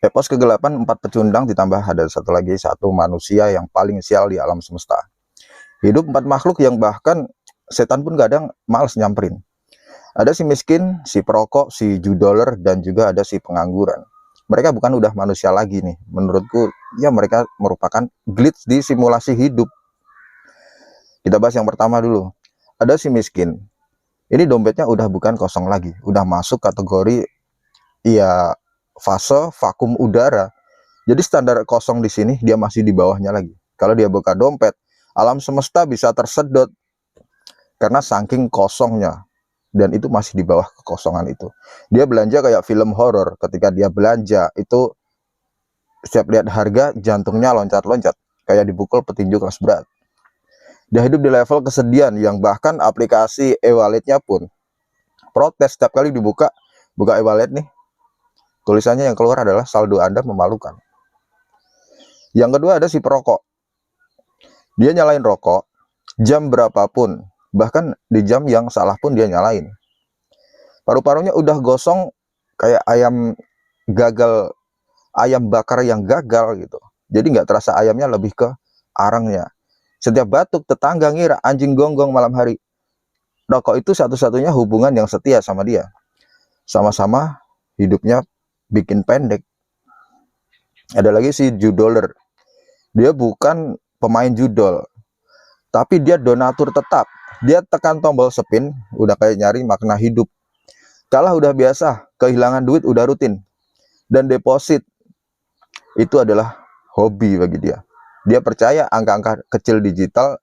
Epos kegelapan 4 pecundang ditambah ada satu manusia yang paling sial di alam semesta. Hidup 4 makhluk yang bahkan setan pun kadang males nyamperin. Ada si miskin, si perokok, si judoler, dan juga ada si pengangguran. Mereka bukan udah manusia lagi nih. Menurutku, ya mereka merupakan glitch di simulasi hidup. Kita bahas yang pertama dulu. Ada si miskin. Ini dompetnya udah bukan kosong lagi. Udah masuk kategori ya fase vakum udara. Jadi standar kosong di sini dia masih di bawahnya lagi. Kalau dia buka dompet, alam semesta bisa tersedot karena saking kosongnya. Dan itu masih di bawah kekosongan itu. Dia belanja kayak film horor. Ketika dia belanja itu setiap lihat harga jantungnya loncat-loncat kayak dipukul petinju kelas berat. Dia hidup di level kesedihan yang bahkan aplikasi e-walletnya pun protes setiap kali buka e-wallet nih. Tulisannya yang keluar adalah saldo Anda memalukan. Yang kedua ada si perokok. Dia nyalain rokok jam berapapun. Bahkan di jam yang salah pun dia nyalain. Paru-parunya udah gosong kayak ayam gagal, ayam bakar yang gagal gitu. Jadi nggak terasa ayamnya, lebih ke arangnya. Setiap batuk tetangga ngira anjing gonggong malam hari. Rokok itu satu-satunya hubungan yang setia sama dia. Sama-sama hidupnya bikin pendek. Ada lagi si judoler. Dia bukan pemain judol, tapi dia donatur tetap. Dia tekan tombol spin, udah kayak nyari makna hidup. Kalah udah biasa, kehilangan duit udah rutin. Dan deposit itu adalah hobi bagi dia. Dia percaya angka-angka kecil digital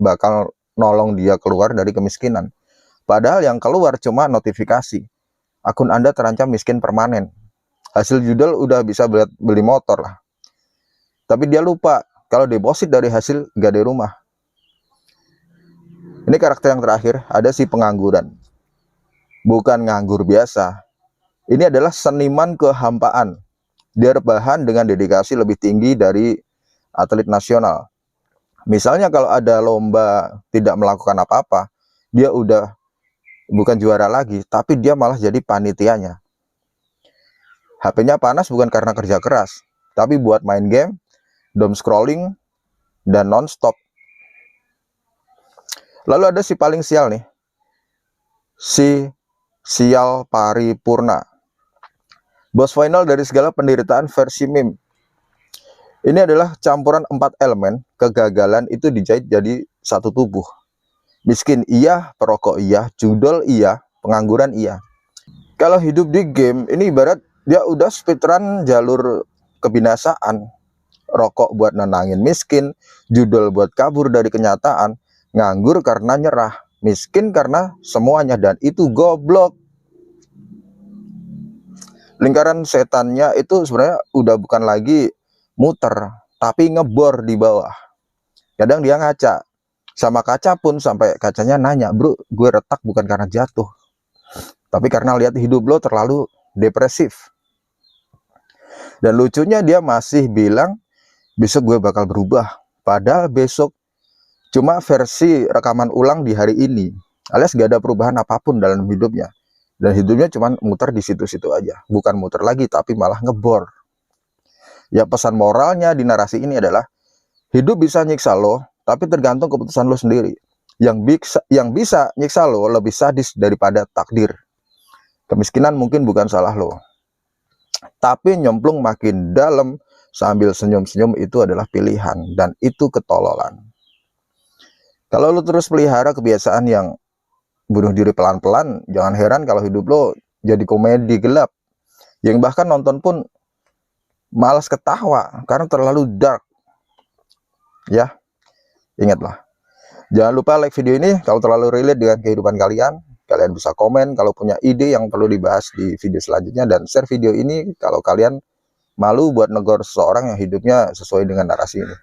bakal nolong dia keluar dari kemiskinan. Padahal yang keluar cuma notifikasi. Akun Anda terancam miskin permanen. Hasil judul udah bisa beli motor lah. Tapi dia lupa kalau deposit dari hasil gade rumah. Ini karakter yang terakhir, ada si pengangguran. Bukan nganggur biasa. Ini adalah seniman kehampaan. Dia rebahan dengan dedikasi lebih tinggi dari atlet nasional. Misalnya kalau ada lomba tidak melakukan apa-apa, dia udah bukan juara lagi, tapi dia malah jadi panitianya. HP-nya panas bukan karena kerja keras, tapi buat main game, doom scrolling, dan non-stop. Lalu ada si paling sial nih, si sial paripurna. Boss final dari segala penderitaan versi meme. Ini adalah campuran 4 elemen, kegagalan itu dijahit jadi satu tubuh. Miskin iya, perokok iya, judol iya, pengangguran iya. Kalau hidup di game, ini ibarat dia udah speedrun jalur kebinasaan. Rokok buat nenangin miskin, judol buat kabur dari kenyataan, nganggur karena nyerah, miskin karena semuanya, dan itu goblok. Lingkaran setannya itu sebenarnya udah bukan lagi muter, tapi ngebor di bawah. Kadang dia ngaca, sama kaca pun sampai kacanya nanya, bro, gue retak bukan karena jatuh, tapi karena lihat hidup lo terlalu depresif. Dan lucunya dia masih bilang, besok gue bakal berubah. Padahal besok cuma versi rekaman ulang di hari ini, alias gak ada perubahan apapun dalam hidupnya. Dan hidupnya cuma muter di situ-situ aja. Bukan muter lagi, tapi malah ngebor. Ya pesan moralnya di narasi ini adalah, hidup bisa nyiksa lo, tapi tergantung keputusan lo sendiri. Yang bisa nyiksa lo lebih sadis daripada takdir. Kemiskinan mungkin bukan salah lo, tapi nyemplung makin dalam sambil senyum-senyum itu adalah pilihan. Dan itu ketololan. Kalau lo terus pelihara kebiasaan yang bunuh diri pelan-pelan, jangan heran kalau hidup lo jadi komedi gelap, yang bahkan nonton pun malas ketawa karena terlalu dark. Ya, ingatlah. Jangan lupa like video ini kalau terlalu relate dengan kehidupan kalian. Kalian bisa komen kalau punya ide yang perlu dibahas di video selanjutnya, dan share video ini kalau kalian malu buat negor seseorang yang hidupnya sesuai dengan narasi ini.